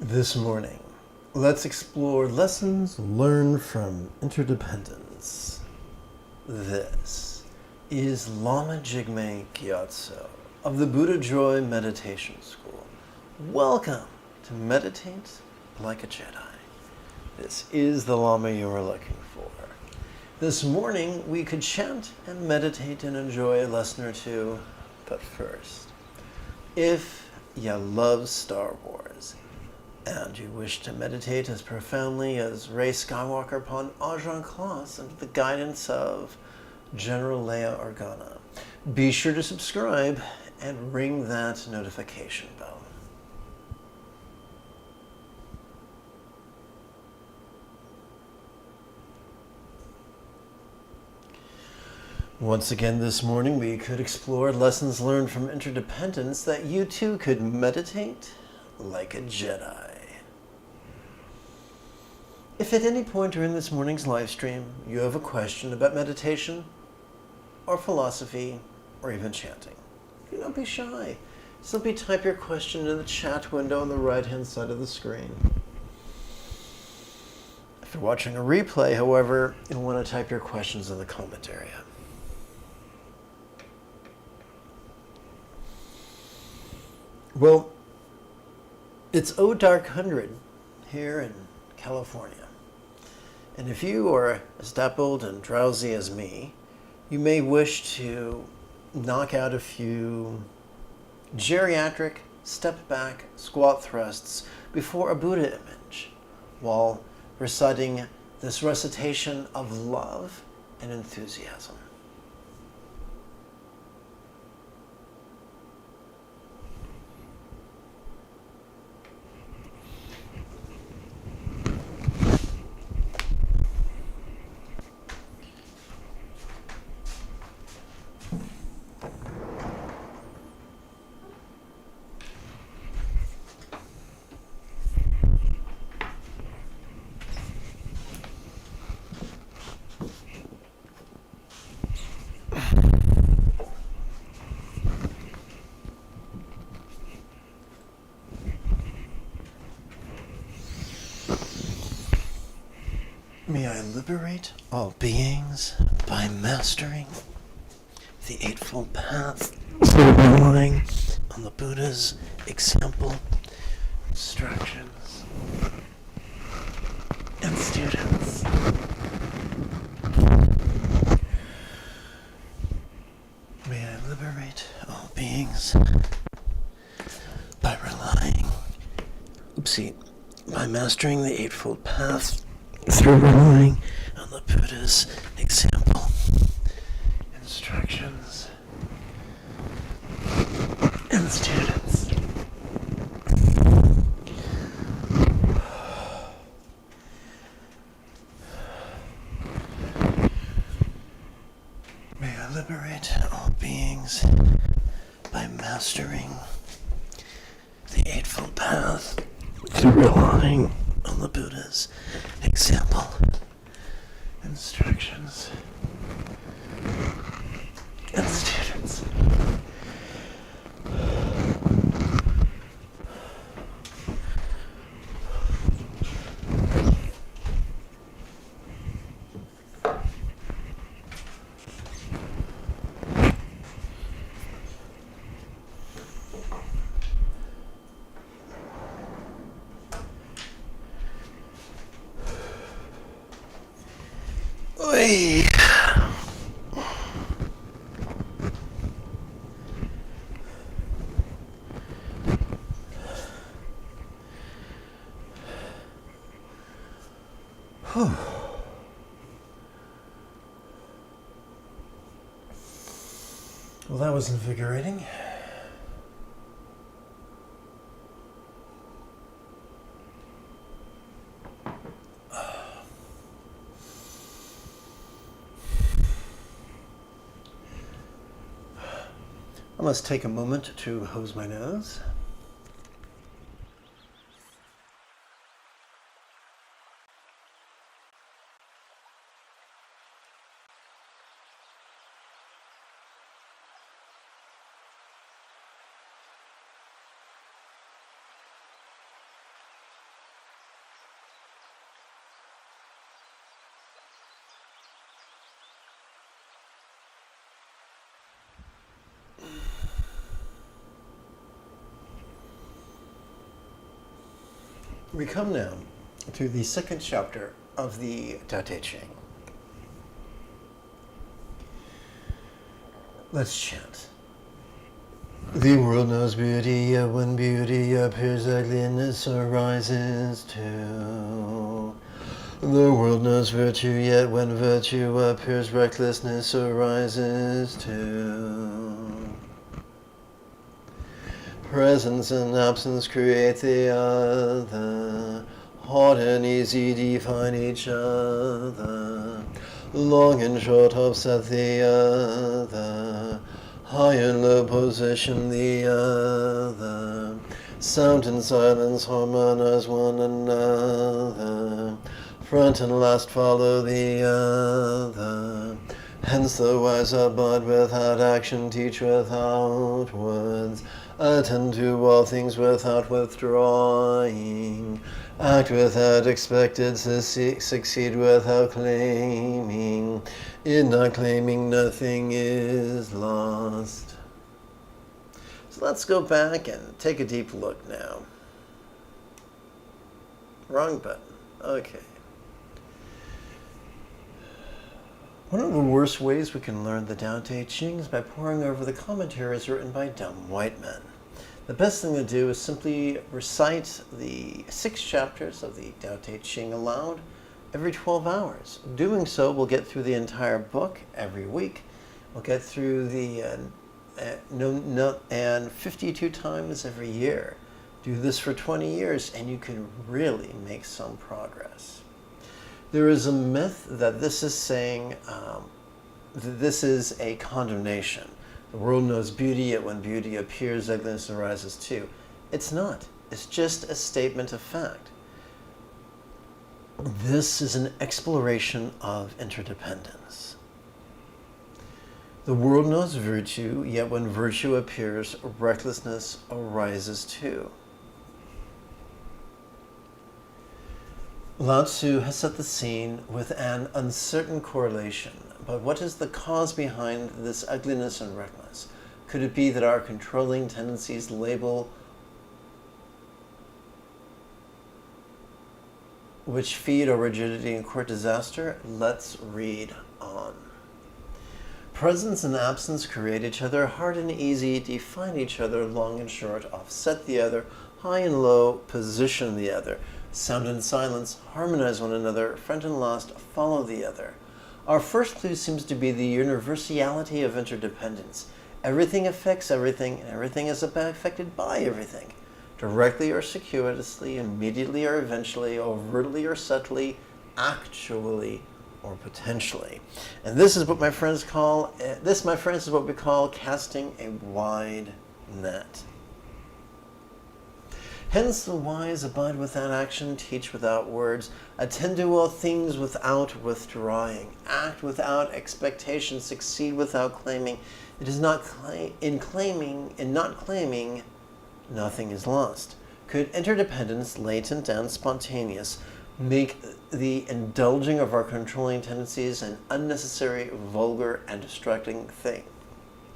This morning, let's explore lessons learned from Interdependence. This is Lama Jigme Gyatso of the Buddha Joy Meditation School. Welcome to Meditate Like a Jedi. This is the Lama you are looking for. This morning, we could chant and meditate and enjoy a lesson or two, but first, if you love Star Wars, and you wish to meditate as profoundly as Rey Skywalker upon 8jan23 under the guidance of General Leia Organa, be sure to subscribe and ring that notification bell. Once again this morning, we could explore lessons learned from Interdependence that you too could meditate like a Jedi. If at any point during this morning's live stream you have a question about meditation or philosophy or even chanting, do not be shy. Simply type your question in the chat window on the right-hand side of the screen. If you're watching a replay, however, you'll want to type your questions in the comment area. Well, it's Dark 100 here in California. And if you are as dappled and drowsy as me, you may wish to knock out a few geriatric step-back squat thrusts before a Buddha image while reciting this recitation of love and enthusiasm. May I liberate all beings by mastering the Eightfold Path, relying on the Buddha's example, instructions, and students. May I liberate all beings by by mastering the Eightfold Path, through relying on the Buddha's example, instructions, and students. May I liberate all beings by mastering the Eightfold Path through relying on the Buddha's example, instructions, and students. Oy. Well, that was invigorating. I must take a moment to hose my nose. We come now to the second chapter of the Tao Te Ching. Let's chant. The world knows beauty, yet when beauty appears, ugliness arises too. The world knows virtue, yet when virtue appears, recklessness arises too. Presence and absence create the other. Hot and easy define each other. Long and short offset the other. High and low position the other. Sound and silence harmonize one another. Front and last follow the other. Hence the wise abide without action, teach without words. Attend to all things without withdrawing. Act without expected, succeed without claiming. In not claiming, nothing is lost. So let's go back and take a deep look now. Wrong button. Okay. One of the worst ways we can learn the Tao Te Ching is by poring over the commentaries written by dumb white men. The best thing to do is simply recite the 6 chapters of the Tao Te Ching aloud every 12 hours. Doing so will get through the entire book every week. We'll get through the and 52 times every year. Do this for 20 years and you can really make some progress. There is a myth that this is saying that this is a condemnation. The world knows beauty, yet when beauty appears, ugliness arises too. It's not. It's just a statement of fact. This is an exploration of interdependence. The world knows virtue, yet when virtue appears, recklessness arises too. Lao Tzu has set the scene with an uncertain correlation, but what is the cause behind this ugliness and recklessness? Could it be that our controlling tendencies label which feed our rigidity and court disaster? Let's read on. Presence and absence create each other, hard and easy define each other, long and short offset the other, high and low position the other. Sound and silence harmonize one another, front and last follow the other. Our first clue seems to be the universality of interdependence. Everything affects everything, and everything is affected by everything. Directly or circuitously, immediately or eventually, overtly or subtly, actually or potentially. And this is what my friends call, my friends, is what we call casting a wide net. Hence the wise abide without action, teach without words, attend to all things without withdrawing, act without expectation, succeed without claiming. It is not in not claiming, nothing is lost. Could interdependence, latent and spontaneous, make the indulging of our controlling tendencies an unnecessary, vulgar, and distracting thing?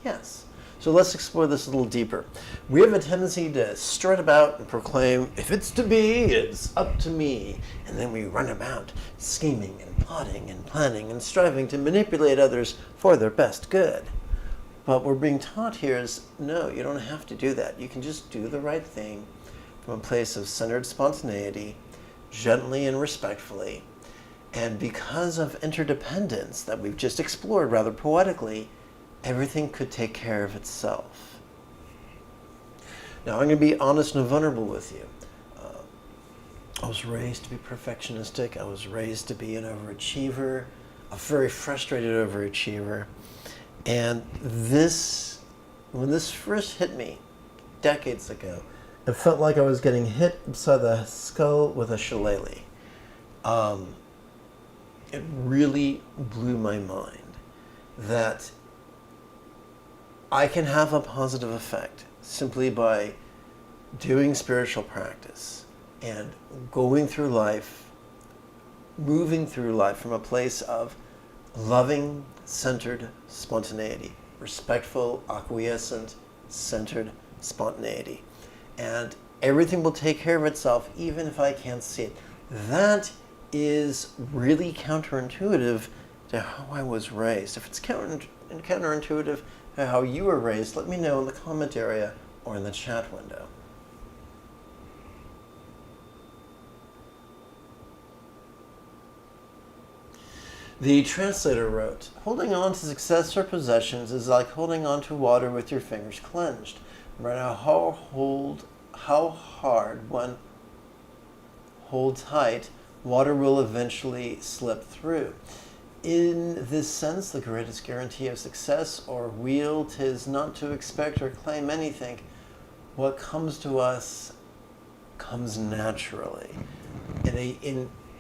Yes. So let's explore this a little deeper. We have a tendency to strut about and proclaim, if it's to be, it's up to me. And then we run about scheming and plotting and planning and striving to manipulate others for their best good. But what we're being taught here is, no, you don't have to do that. You can just do the right thing from a place of centered spontaneity, gently and respectfully. And because of interdependence that we've just explored rather poetically, everything could take care of itself. Now, I'm going to be honest and vulnerable with you. I was raised to be perfectionistic. I was raised to be an overachiever, a very frustrated overachiever. And when this first hit me decades ago, it felt like I was getting hit beside the skull with a shillelagh. It really blew my mind that I can have a positive effect simply by doing spiritual practice and going through life, moving through life from a place of loving, centered spontaneity, respectful, acquiescent, centered spontaneity. And Everything will take care of itself, even if I can't see it. That is really counterintuitive to how I was raised. If it's counterintuitive to how you were raised, let me know in the comment area or in the chat window. The translator wrote, holding on to success or possessions is like holding on to water with your fingers clenched. No matter how hard one holds tight, water will eventually slip through. In this sense, the greatest guarantee of success or weal 'tis not to expect or claim anything. What comes to us comes naturally.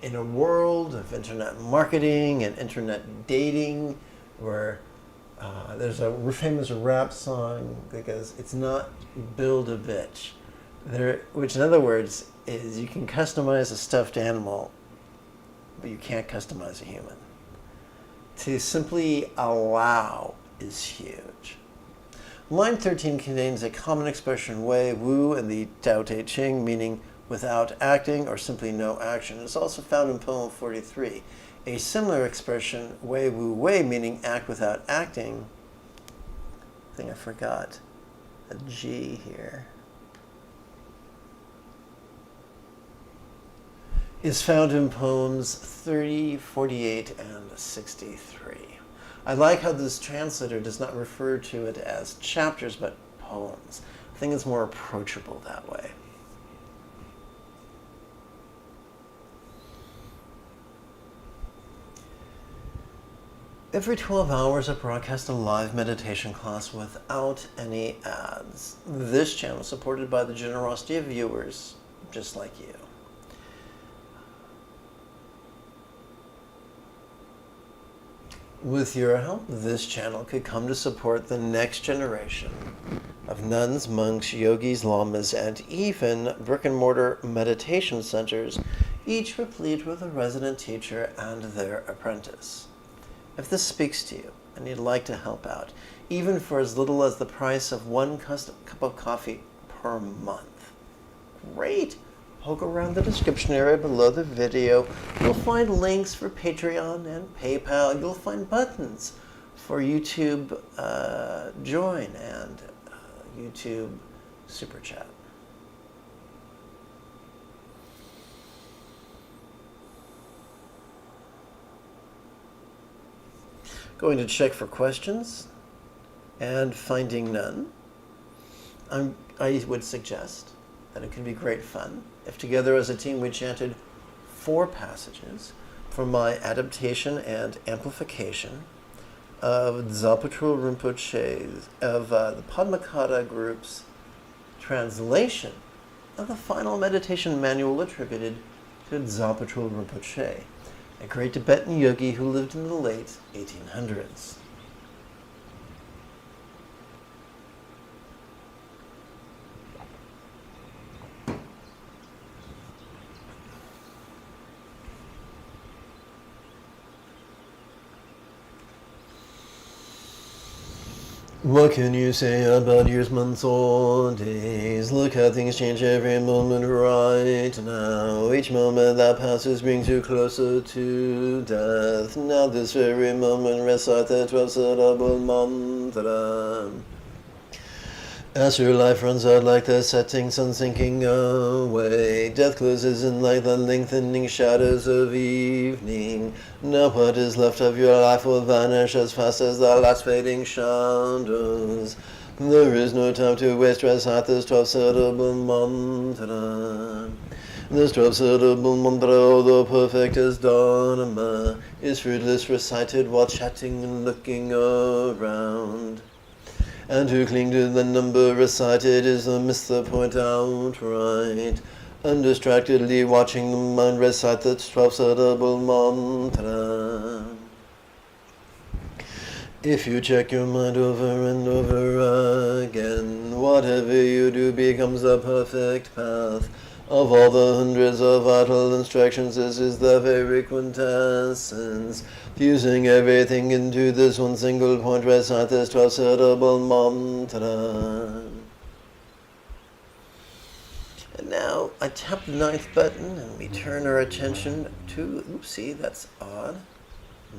In a world of internet marketing and internet dating, where there's a famous rap song that goes, "It's not build a bitch," which in other words is you can customize a stuffed animal, but you can't customize a human. To simply allow is huge. Line 13 contains a common expression, wei wu, in the Tao Te Ching, meaning without acting or simply no action. It's also found in poem 43. A similar expression, wei wu wei, meaning act without acting. I think I forgot a G here. Is found in poems 30, 48, and 63. I like how this translator does not refer to it as chapters, but poems. I think it's more approachable that way. Every 12 hours, I broadcast a live meditation class without any ads. This channel is supported by the generosity of viewers just like you. With your help, this channel could come to support the next generation of nuns, monks, yogis, lamas, and even brick-and-mortar meditation centers, each replete with a resident teacher and their apprentice. If this speaks to you and you'd like to help out, even for as little as the price of one cup of coffee per month, great! Poke around the description area below the video. You'll find links for Patreon and PayPal. You'll find buttons for YouTube Join and YouTube Super Chat. Going to check for questions and finding none. I would suggest that it could be great fun if together as a team we chanted 4 passages from my adaptation and amplification of Dzogchen Rinpoche's, of the Padmakara group's translation of the final meditation manual attributed to Dzogchen Rinpoche, a great Tibetan yogi who lived in the late 1800s. What can you say about years, months, or days? Look how things change every moment right now. Each moment that passes brings you closer to death. Now this very moment recite the 12-syllable mantra. As your life runs out like the setting sun sinking away, death closes in like the lengthening shadows of evening. Now what is left of your life will vanish as fast as the last fading shadows. There is no time to waste, recite this 12-syllable mantra. This 12-syllable mantra, although perfect as Dharma, is fruitless recited while chatting and looking around. And to cling to the number recited is to miss the point outright. Undistractedly watching the mind recite the 12-syllable mantra. If you check your mind over and over again, whatever you do becomes the perfect path. Of all the hundreds of vital instructions, this is the very quintessence. Fusing everything into this one single point, recite this 12-syllable mantra. And now I tap the 9th button and we turn our attention to, oopsie, that's odd.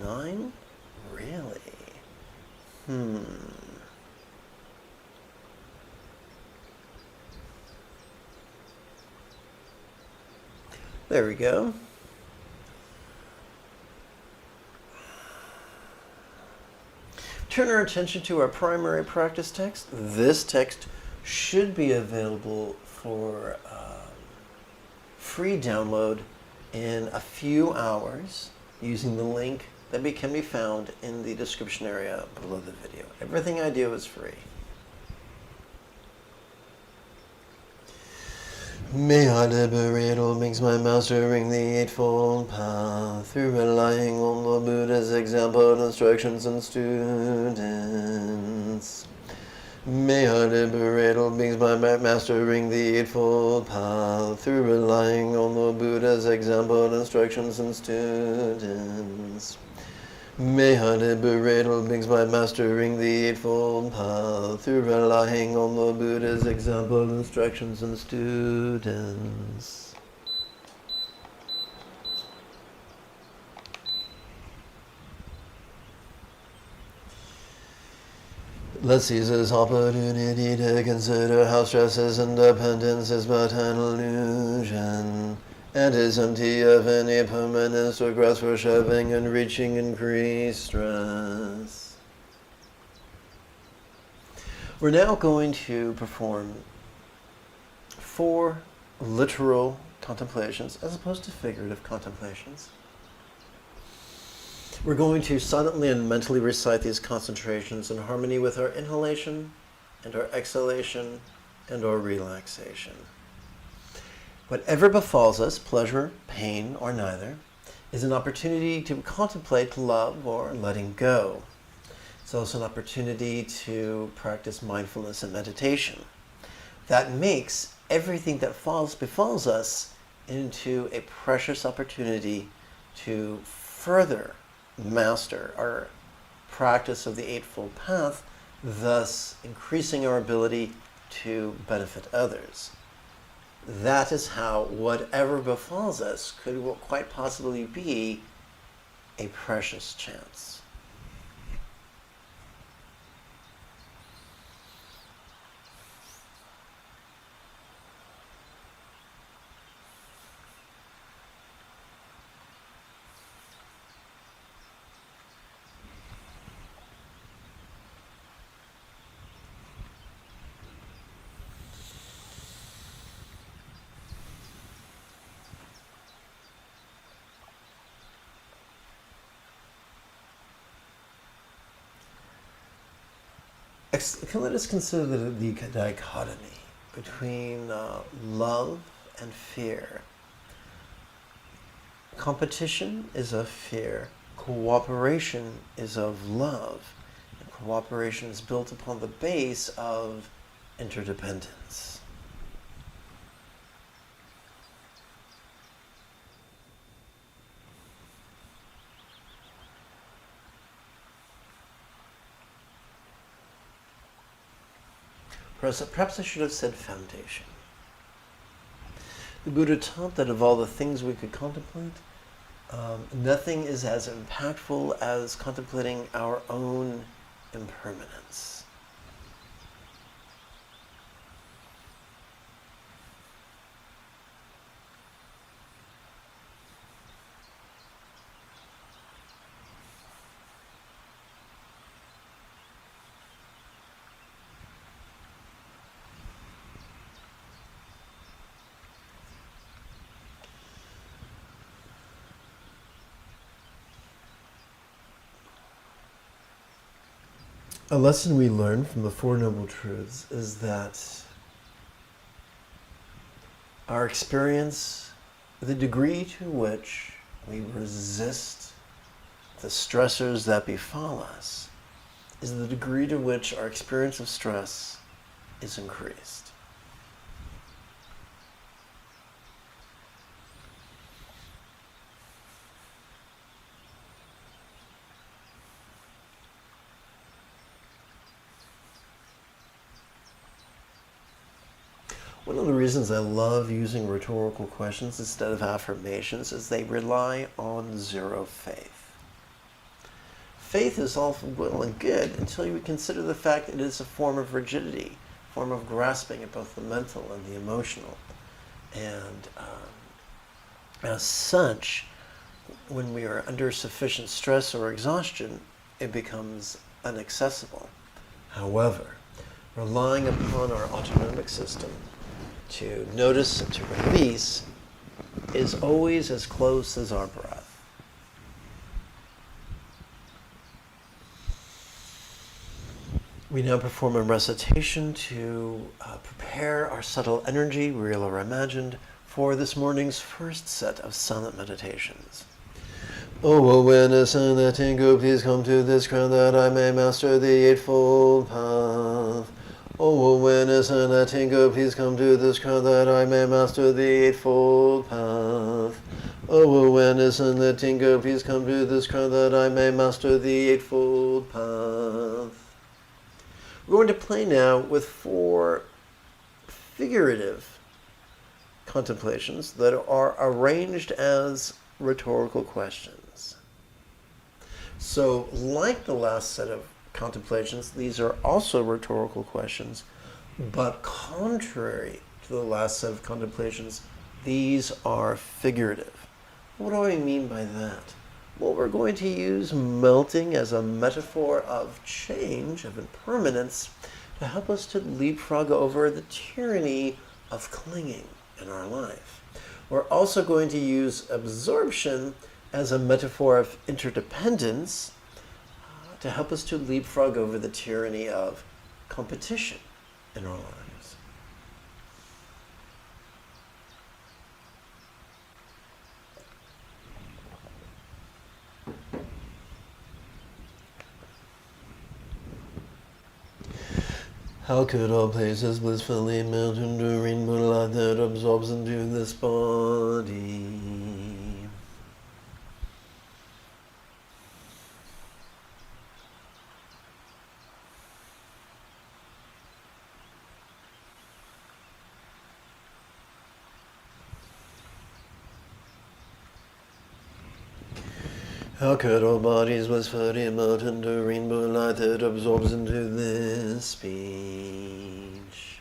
9? Really? There we go. Turn our attention to our primary practice text. This text should be available for free download in a few hours using the link that can be found in the description area below the video. Everything I do is free. May I liberate all beings by mastering the Eightfold Path through relying on the Buddha's example, instructions, and students. May I liberate all beings by mastering the Eightfold Path through relying on the Buddha's example, instructions, and students. May I liberate all beings by mastering the Eightfold Path through relying on the Buddha's example, instructions, and students. Let's seize this opportunity to consider how stress's independence is but an illusion, and is empty of any permanence or grasp for shoving and reaching increased stress. We're now going to perform 4 literal contemplations as opposed to figurative contemplations. We're going to silently and mentally recite these concentrations in harmony with our inhalation and our exhalation and our relaxation. Whatever befalls us, pleasure, pain, or neither, is an opportunity to contemplate love or letting go. It's also an opportunity to practice mindfulness and meditation. That makes everything that befalls us into a precious opportunity to further master our practice of the Eightfold Path, thus increasing our ability to benefit others. That is how whatever befalls us could quite possibly be a precious chance. Let us consider the dichotomy between love and fear. Competition is of fear. Cooperation is of love. And cooperation is built upon the base of interdependence. Perhaps I should have said foundation. The Buddha taught that of all the things we could contemplate, nothing is as impactful as contemplating our own impermanence. A lesson we learn from the Four Noble Truths is that our experience, the degree to which we resist the stressors that befall us, is the degree to which our experience of stress is increased. One of the reasons I love using rhetorical questions instead of affirmations is they rely on zero faith. Faith is all well and good until you consider the fact it is a form of rigidity, a form of grasping at both the mental and the emotional. And as such, when we are under sufficient stress or exhaustion, it becomes inaccessible. However, relying upon our autonomic system to notice and to release is always as close as our breath. We now perform a recitation to prepare our subtle energy, real or imagined, for this morning's first set of silent meditations. O awareness and that tingle, please come to this ground that I may master the Eightfold Path. O awareness and that tingle, please come to this ground that I may master the Eightfold Path. O awareness and that tingle, please come to this ground that I may master the Eightfold Path. We're going to play now with 4 figurative contemplations that are arranged as rhetorical questions. So, like the last set of contemplations, these are also rhetorical questions, but contrary to the last set of contemplations, these are figurative. What do I mean by that? Well, we're going to use melting as a metaphor of change, of impermanence, to help us to leapfrog over the tyranny of clinging in our life. We're also going to use absorption as a metaphor of interdependence to help us to leapfrog over the tyranny of competition in our lives. How could all places blissfully melt into rainbow light that absorbs into this body? How could all bodies blissfully melt into rainbow light that absorbs into this speech?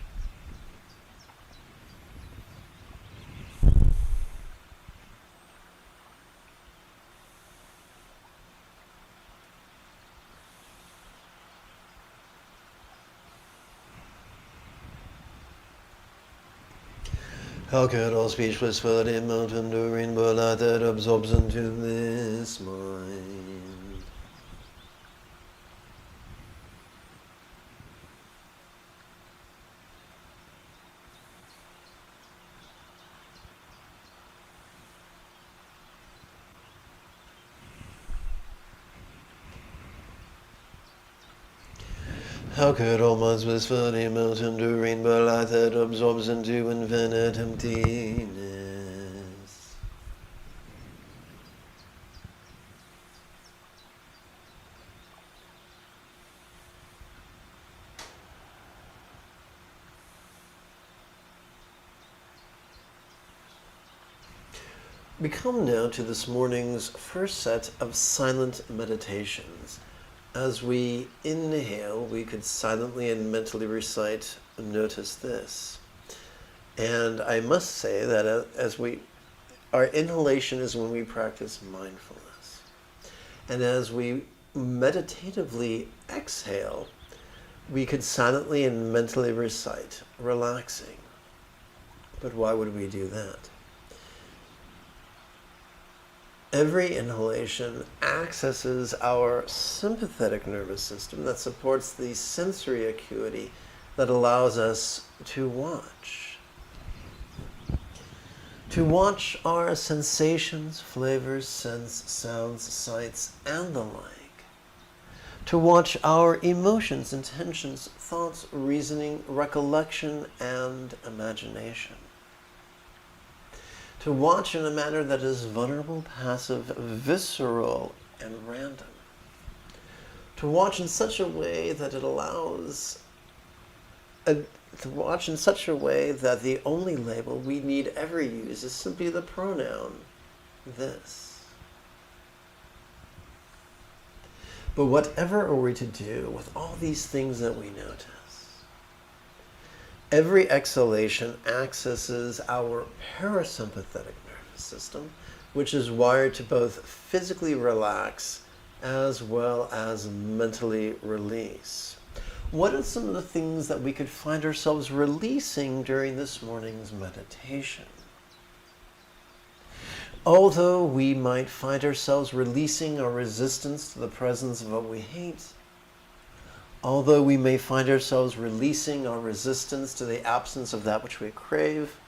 How could all speech blissfully melt into rainbow light that absorbs into this mind? How could all minds blissfully melt into rainbow light that absorbs into infinite emptiness? We come now to this morning's first set of silent meditations. As we inhale, we could silently and mentally recite, notice this. And I must say that our inhalation is when we practice mindfulness. And as we meditatively exhale, we could silently and mentally recite, relaxing. But why would we do that? Every inhalation accesses our sympathetic nervous system that supports the sensory acuity that allows us to watch. To watch our sensations, flavors, scents, sounds, sights, and the like. To watch our emotions, intentions, thoughts, reasoning, recollection, and imagination. To watch in a manner that is vulnerable, passive, visceral, and random. To watch in such a way that it allows to watch in such a way that the only label we need ever use is simply the pronoun this. But whatever are we to do with all these things that we notice? Every exhalation accesses our parasympathetic nervous system, which is wired to both physically relax as well as mentally release. What are some of the things that we could find ourselves releasing during this morning's meditation? Although we might find ourselves releasing our resistance to the presence of what we hate, although we may find ourselves releasing our resistance to the absence of that which we crave,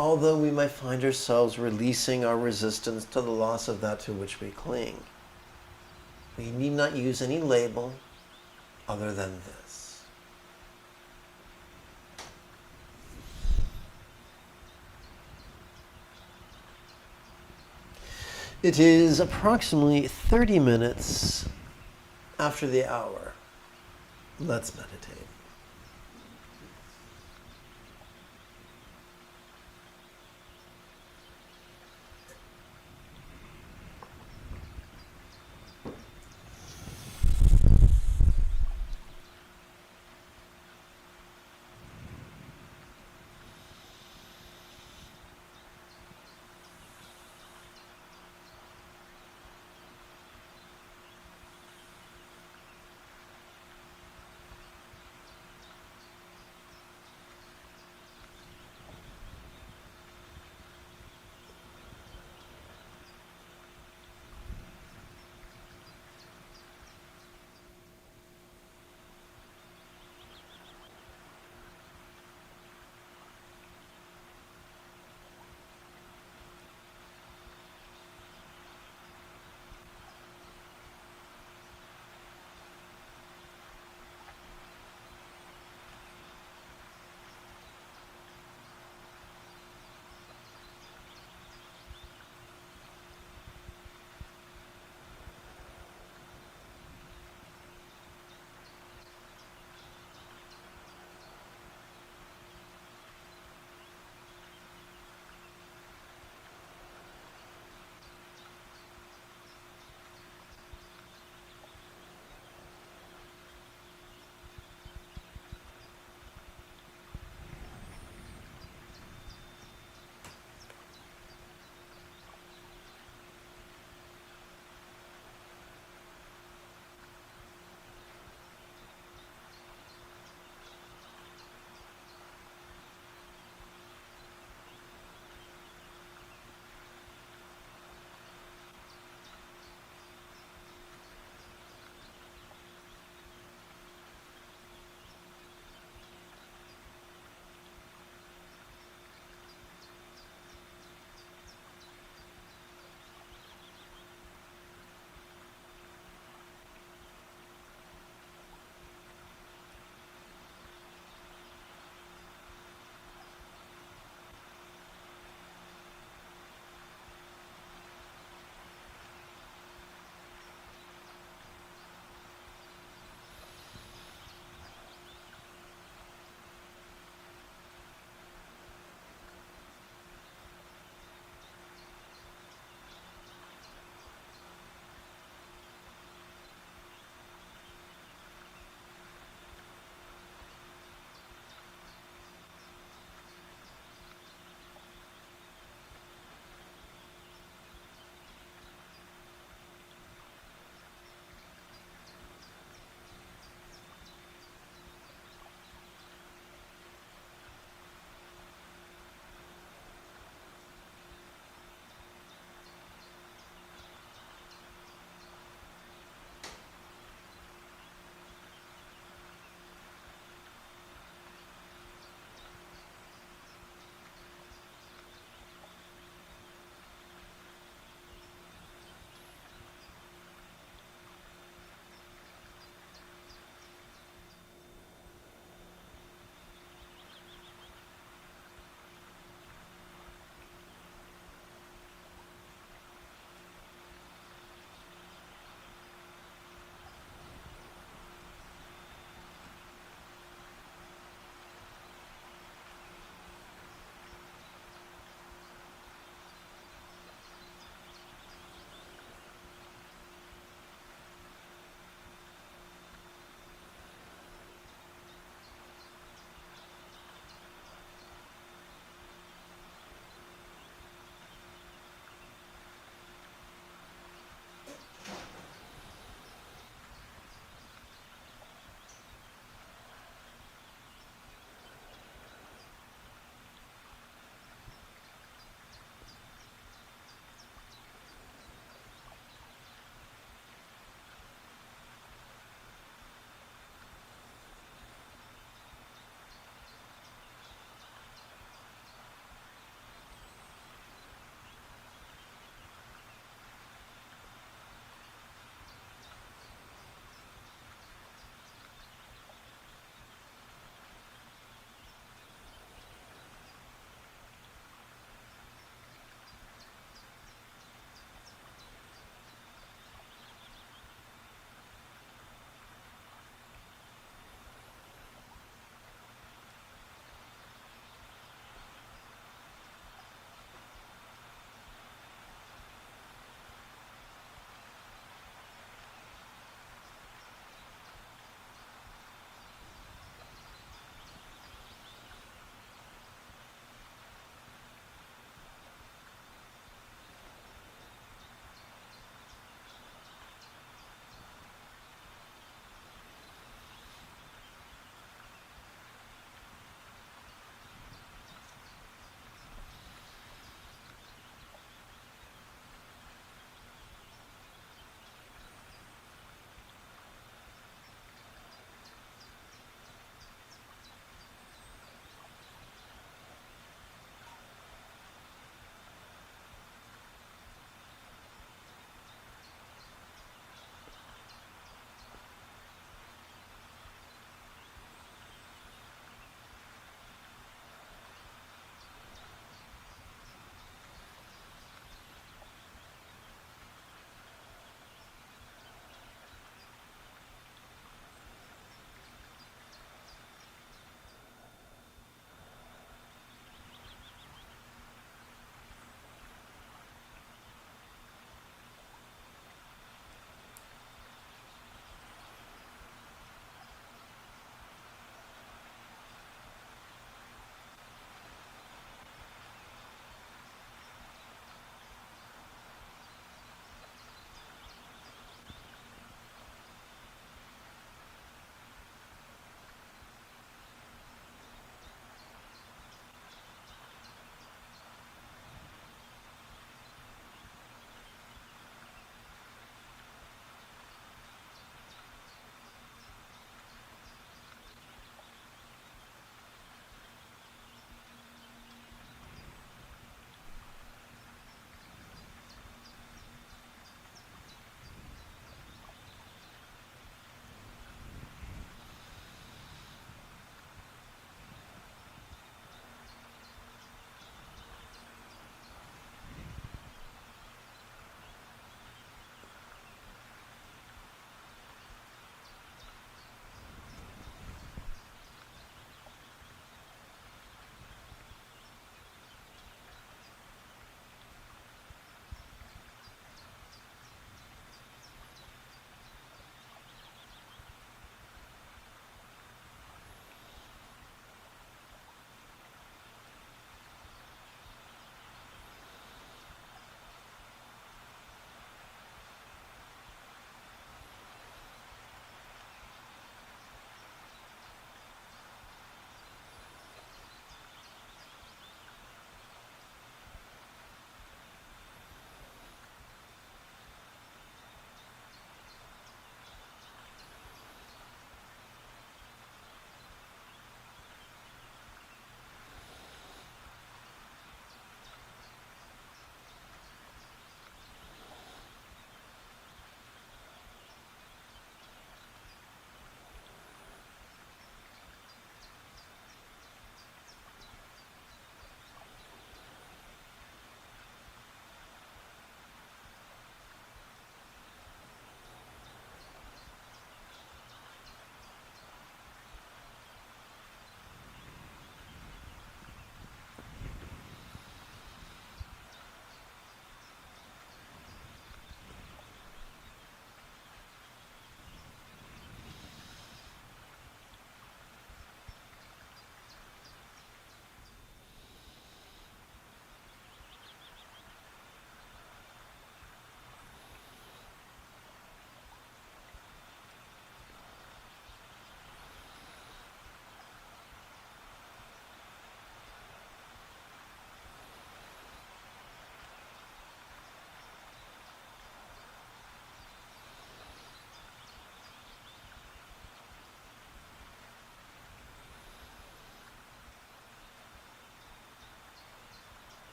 although we might find ourselves releasing our resistance to the loss of that to which we cling, we need not use any label other than this. It is approximately 30 minutes after the hour. Let's meditate.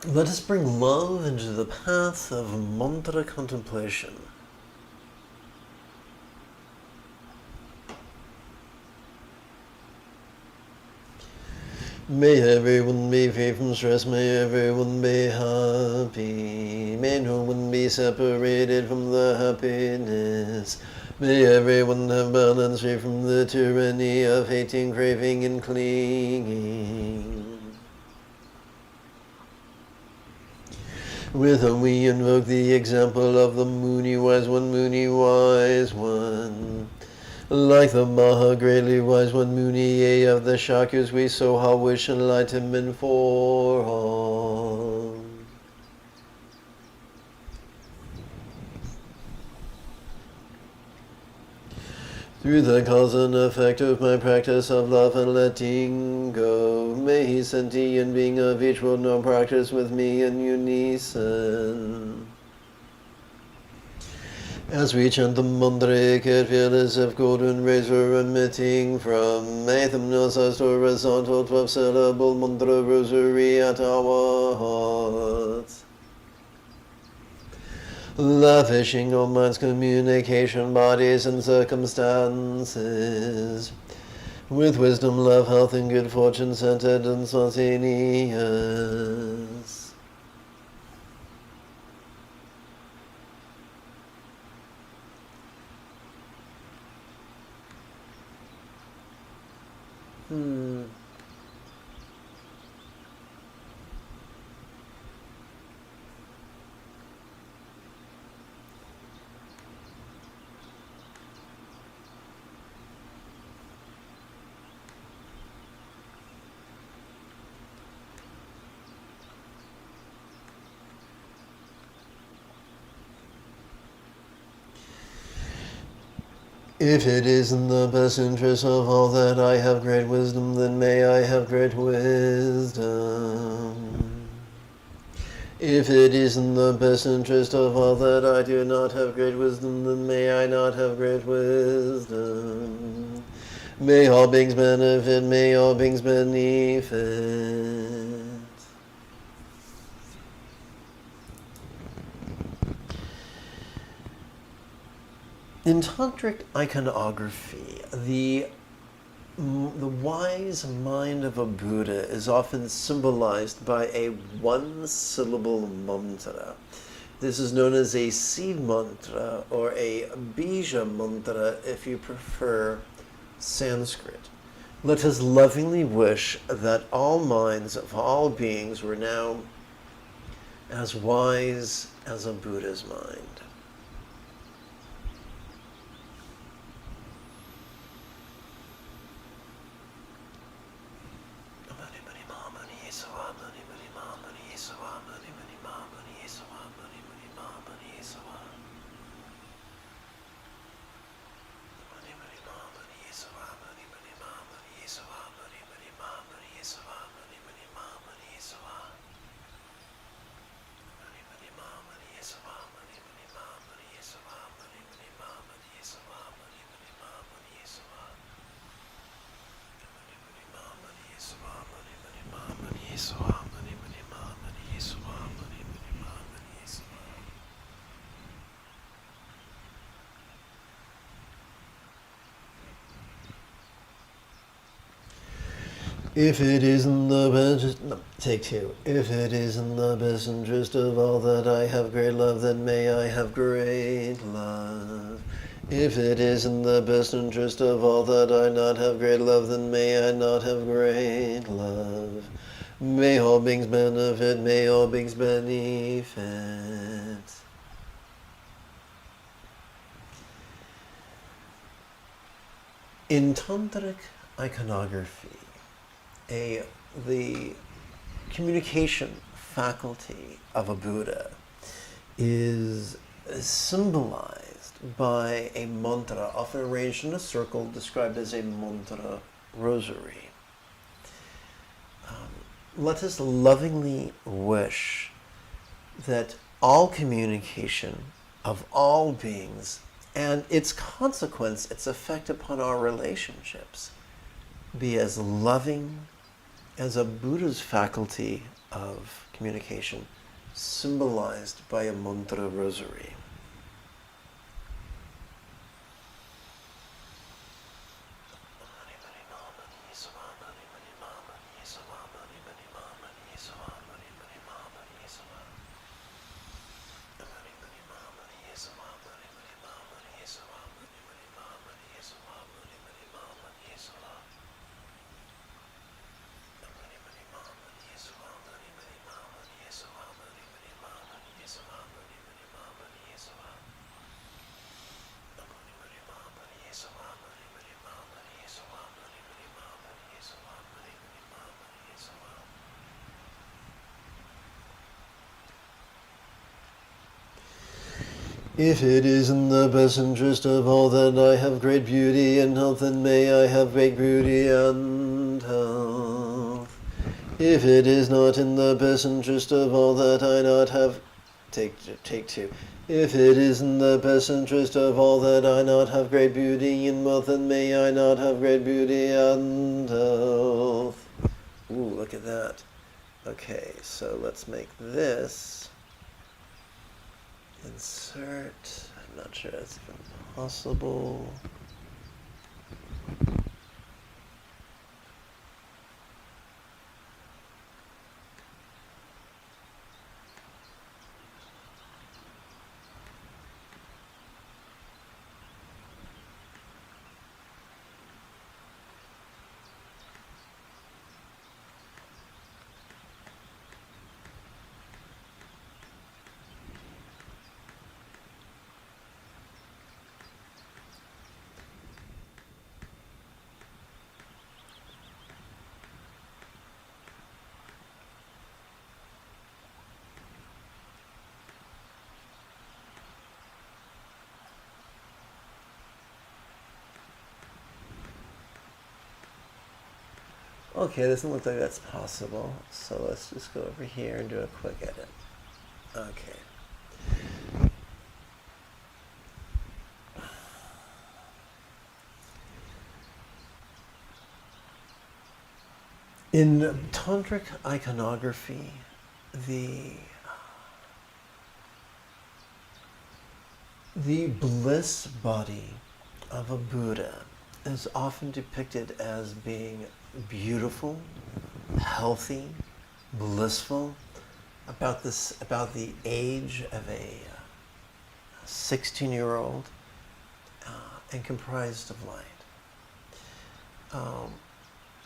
Let us bring love into the path of mantra contemplation. May everyone be free from stress, may everyone be happy, may no one be separated from the happiness. May everyone have balance, free from the tyranny of hating, craving, and clinging. With whom we invoke the example of the Muni Wise One, Muni Wise One. Like the Maha greatly wise one, Muni of the Shakyas, we so how wish enlightenment for all. Through the cause and effect of my practice of love and letting go, may he sentient being of each world know practice with me in unison. As we chant the mantra, it can feel as if golden rays were emitting from Athemnos horizontal 12-syllable mantra rosary at our hearts. Lavishing all minds, communication, bodies, and circumstances, with wisdom, love, health, and good fortune centered and spontaneous. If it is in the best interest of all that I have great wisdom, then may I have great wisdom. If it is in the best interest of all that I do not have great wisdom, then may I not have great wisdom. May all beings benefit, may all beings benefit. In tantric iconography, the wise mind of a Buddha is often symbolized by a one-syllable mantra. This is known as a seed mantra or a bija mantra if you prefer Sanskrit. Let us lovingly wish that all minds of all beings were now as wise as a Buddha's mind. If it is in the best, no, take two. If it is in the best interest of all that I have great love, then may I have great love. If it is in the best interest of all that I not have great love, then may I not have great love. May all beings benefit, may all beings benefit. In tantric iconography, the communication faculty of a Buddha is symbolized by a mantra, often arranged in a circle, described as a mantra rosary. Let us lovingly wish that all communication of all beings and its consequence, its effect upon our relationships, be as loving as a Buddha's faculty of communication, symbolized by a mantra rosary. If it is in the best interest of all that I have great beauty and health, then may I have great beauty and health. If it is not in the best interest of all that I not have, take two. If it is in the best interest of all that I not have great beauty and wealth, then may I not have great beauty and health. Ooh, look at that. Okay, so let's make this. Insert. I'm not sure that's even possible. Okay, it doesn't look like that's possible, so let's just go over here and do a quick edit. Okay. In tantric iconography, the bliss body of a Buddha is often depicted as being beautiful, healthy, blissful, about the age of a 16-year-old, and comprised of light.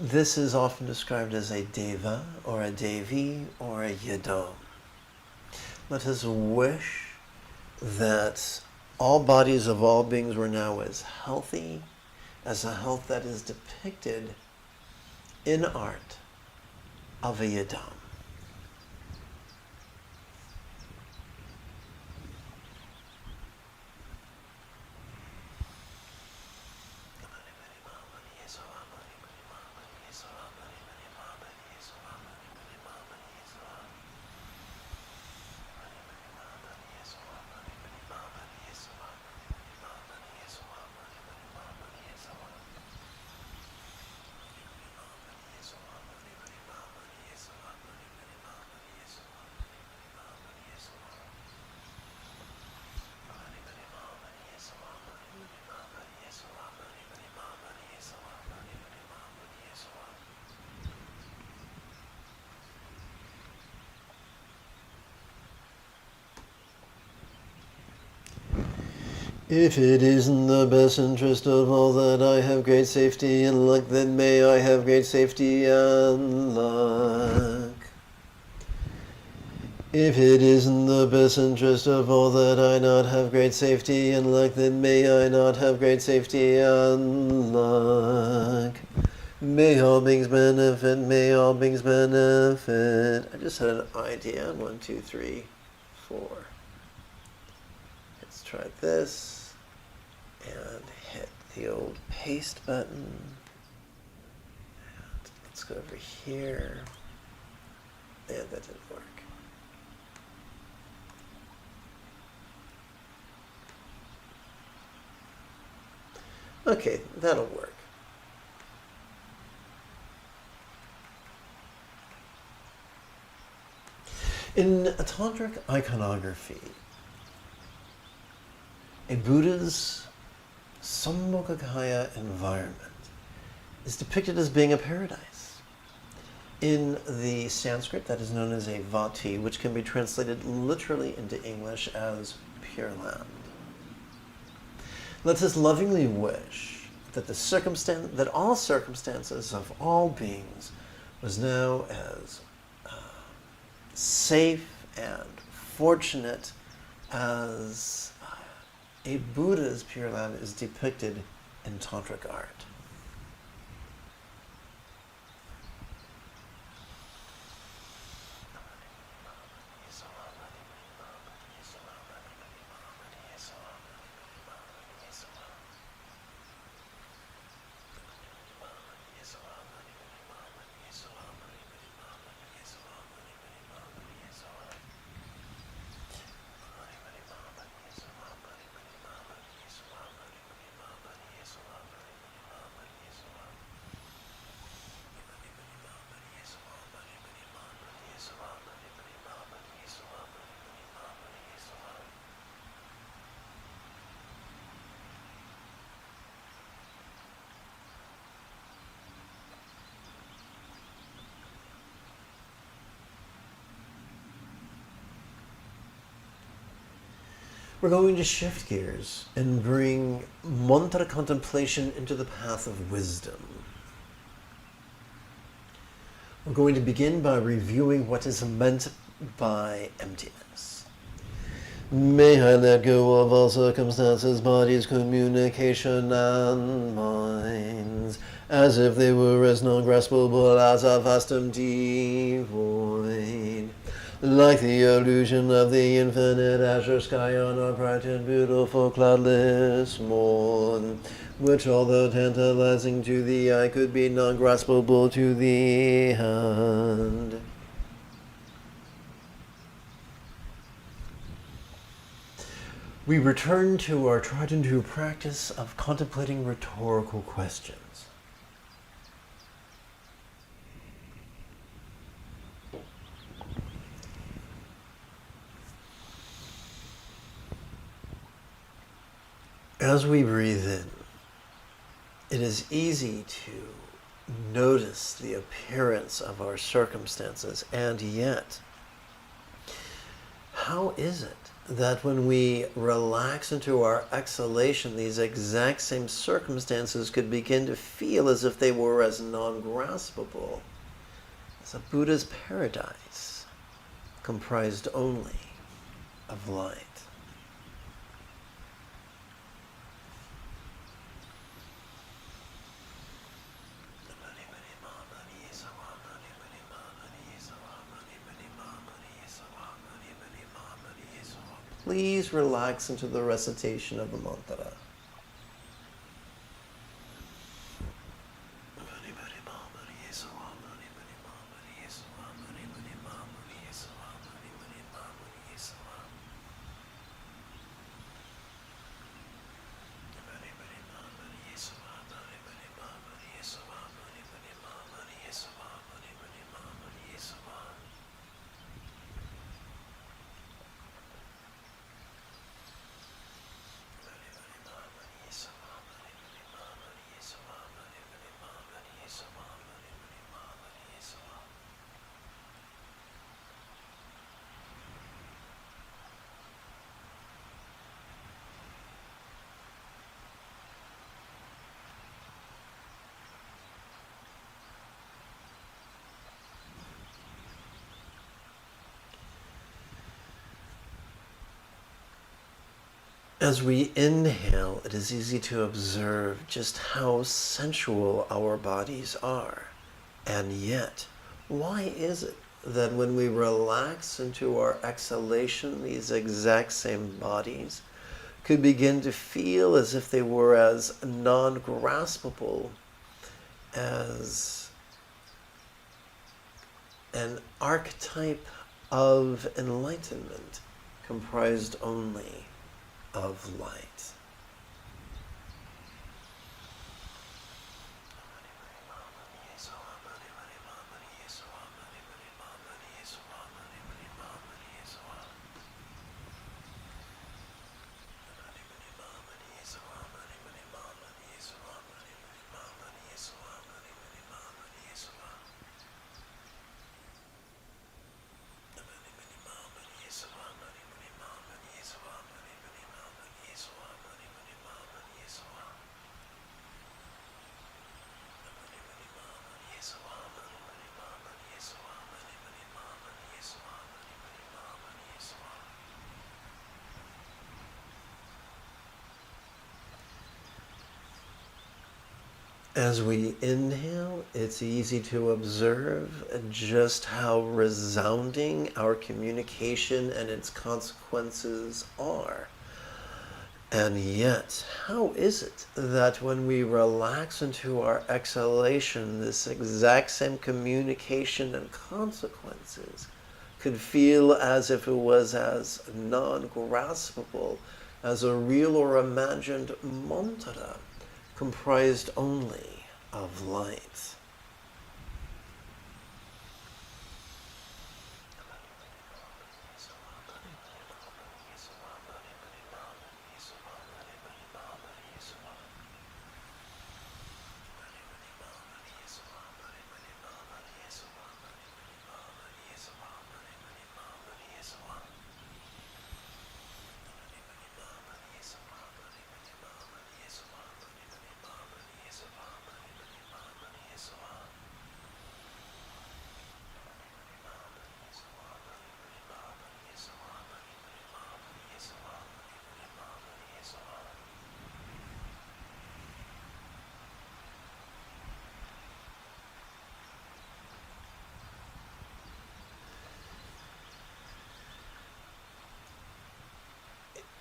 This is often described as a deva, or a devi, or a yidam. Let us wish that all bodies of all beings were now as healthy as a health that is depicted in art of a yidam. If it is in the best interest of all that I have great safety and luck, then may I have great safety and luck. If it is in the best interest of all that I not have great safety and luck, then may I not have great safety and luck. May all beings benefit, may all beings benefit. I just had an idea. 1, 2, 3, 4. Let's try this. And hit the old paste button. And let's go over here. And that didn't work. Okay, that'll work. In a tantric iconography, a Buddha's Sambhogakaya environment is depicted as being a paradise. In the Sanskrit, that is known as a vati, which can be translated literally into English as pure land. Let us lovingly wish that all circumstances of all beings was now as safe and fortunate as a Buddha's Pure Land is depicted in tantric art. We're going to shift gears and bring mantra contemplation into the path of wisdom. We're going to begin by reviewing what is meant by emptiness. May I let go of all circumstances, bodies, communication, and minds, as if they were as non-graspable as a vast empty void. Like the illusion of the infinite azure sky on a bright and beautiful cloudless morn, which although tantalizing to the eye could be non-graspable to the hand. We return to our tried and true practice of contemplating rhetorical questions. As we breathe in, it is easy to notice the appearance of our circumstances, and yet, how is it that when we relax into our exhalation, these exact same circumstances could begin to feel as if they were as non-graspable as a Buddha's paradise, comprised only of light? Please relax into the recitation of the mantra. As we inhale, it is easy to observe just how sensual our bodies are. And yet, why is it that when we relax into our exhalation, these exact same bodies could begin to feel as if they were as non-graspable as an archetype of enlightenment comprised only of light? As we inhale, it's easy to observe just how resounding our communication and its consequences are. And yet, how is it that when we relax into our exhalation, this exact same communication and consequences could feel as if it was as non-graspable as a real or imagined mantra comprised only of light?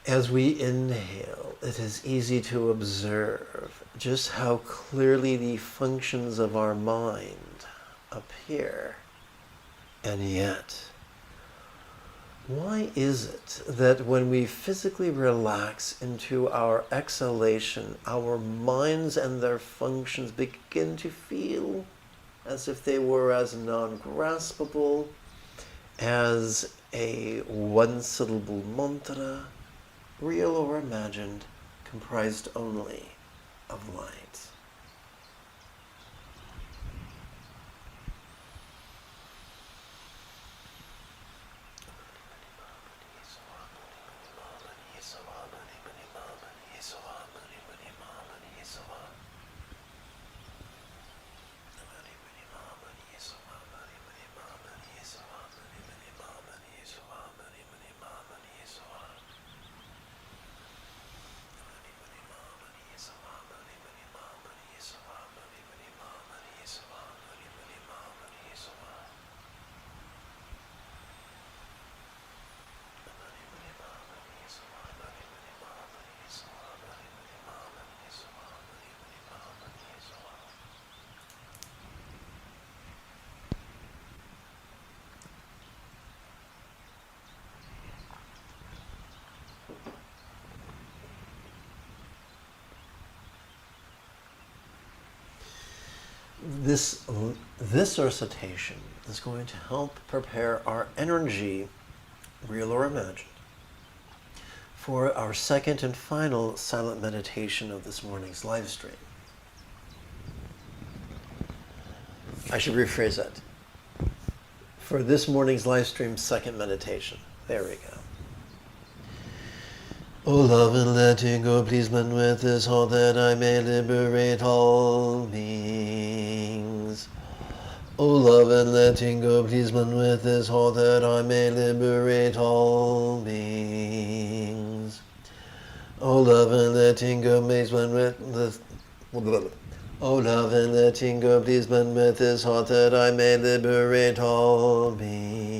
As we inhale, it is easy to observe just how clearly the functions of our mind appear. And yet, why is it that when we physically relax into our exhalation, our minds and their functions begin to feel as if they were as non-graspable as a one-syllable mantra, real or imagined, comprised only of light? This recitation is going to help prepare our energy, real or imagined, for our second and final silent meditation of this morning's live stream. I should rephrase that. For this morning's live stream second meditation. There we go. O love and letting go, please blend with this heart that I may liberate all beings. O love and letting go, please blend with this heart that I may liberate all beings. O love and letting go, please blend with this. O love and letting go, please blend with this heart that I may liberate all beings.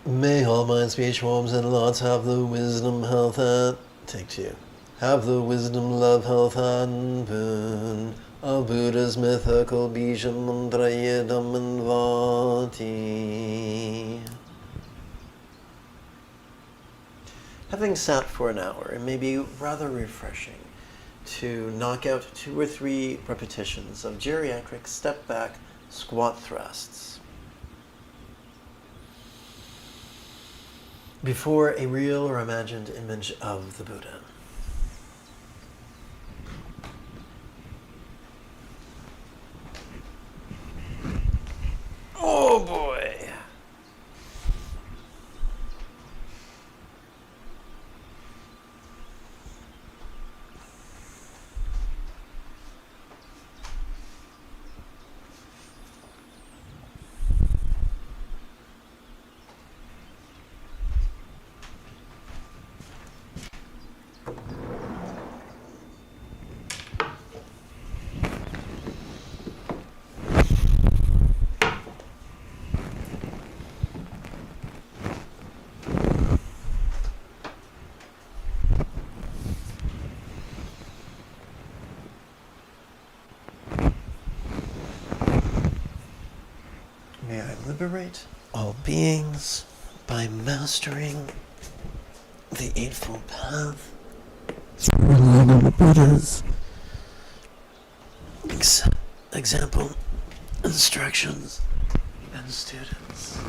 May all mind, speech, forms, and lots have the wisdom, health, and... Take two. Have the wisdom, love, health, and boon of Buddha's mythical bija mantra yedam and vati. Having sat for an hour, it may be rather refreshing to knock out 2 or 3 repetitions of geriatric step-back squat thrusts before a real or imagined image of the Buddha. Oh boy! May I liberate all beings by mastering the Eightfold Path, relying on the Buddha's example, instructions, and students.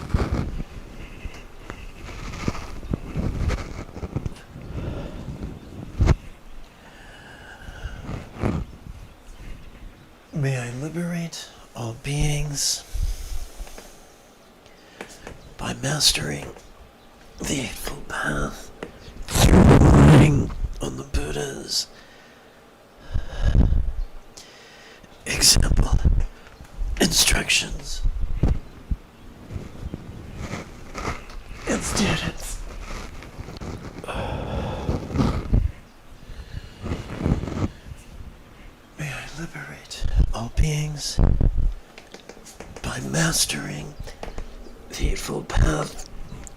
May I liberate all beings by mastering the Eightfold Path, relying on the Buddha's example, instructions, and students. May I liberate all beings by mastering the Eightfold Path,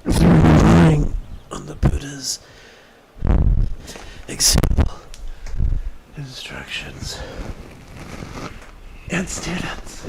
relying on the Buddha's example, instructions, and students.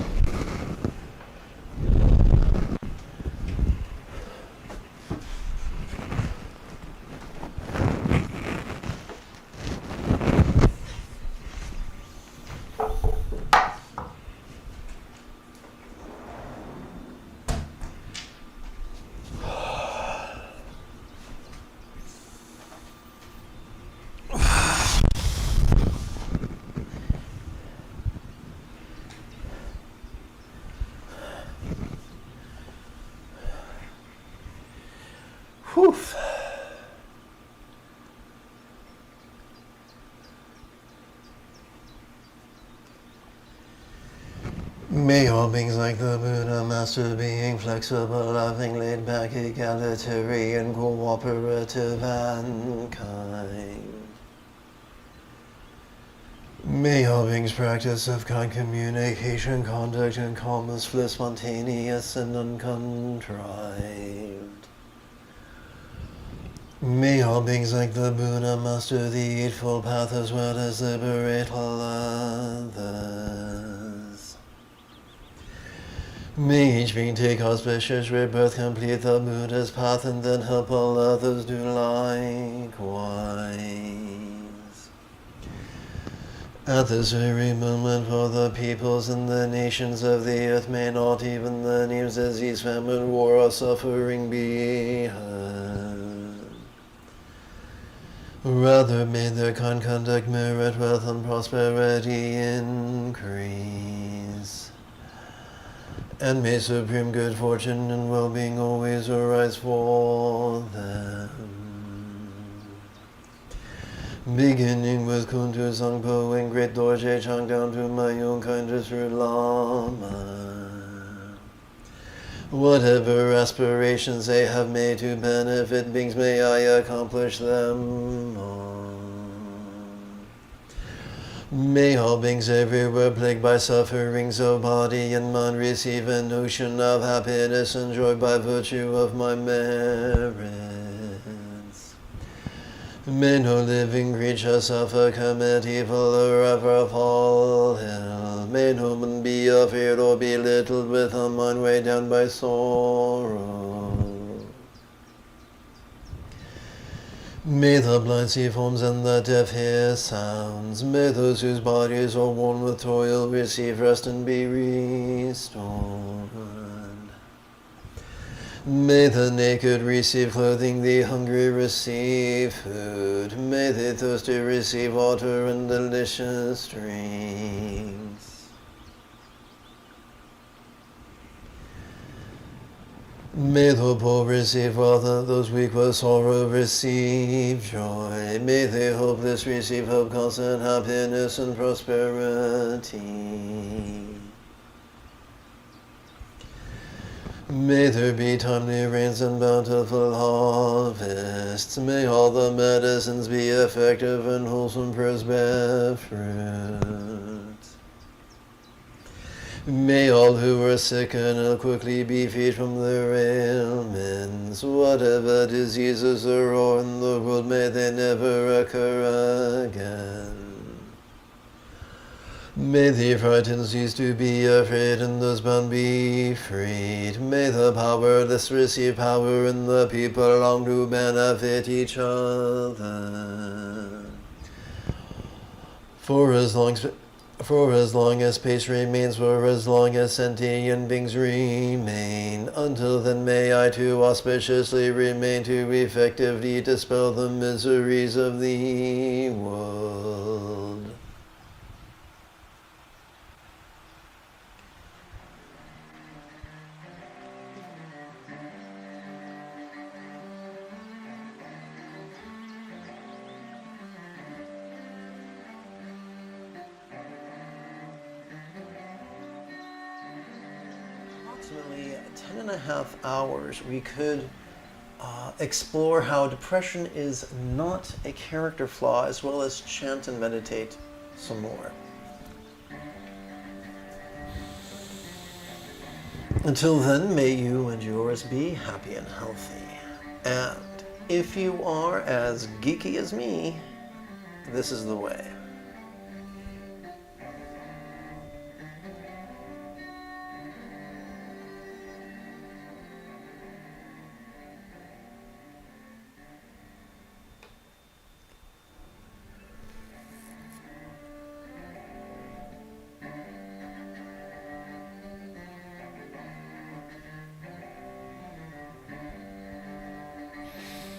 Whew. May all beings like the Buddha, master being flexible, loving, laid back, egalitarian, cooperative, and kind. May all beings practice of kind communication, conduct, and calmness, flow spontaneous and uncontrived. May all beings like the Buddha master the Eightfold Path as well as liberate all others. May each being take auspicious rebirth, complete the Buddha's path, and then help all others do likewise. At this very moment, for the peoples and the nations of the earth, may not even the names disease, famine, war, or suffering be heard. Rather may their kind conduct merit wealth and prosperity increase. And may supreme good fortune and well-being always arise for them. Beginning with Kuntu Sangpo and Great Dorje Chang down to my own kindest Sri Lama. Whatever aspirations they have made to benefit beings, may I accomplish them all. May all beings everywhere plagued by sufferings of body and mind receive a notion of happiness and joy by virtue of my merits. May no living creature suffer, commit evil, or ever fall ill. May no one be afraid or belittled with a mind weighed down by sorrow. May the blind see forms and the deaf hear sounds. May those whose bodies are worn with toil receive rest and be restored. May the naked receive clothing, the hungry receive food. May the thirsty receive water and delicious drinks. May the poor receive wealth and those weak with sorrow receive joy. May the hopeless receive hope, constant happiness and prosperity. May there be timely rains and bountiful harvests. May all the medicines be effective and wholesome prayers bear fruit. May all who are sick and ill quickly be freed from their ailments. Whatever diseases there are in the world, may they never occur again. May the frightened cease to be afraid and those bound be freed. May the powerless receive power and the people long to benefit each other. For as long as space remains, for as long as sentient beings remain, until then may I too auspiciously remain to effectively dispel the miseries of the world. Approximately 10.5 hours, we could explore how depression is not a character flaw, as well as chant and meditate some more. Until then, may you and yours be happy and healthy. And if you are as geeky as me, this is the way.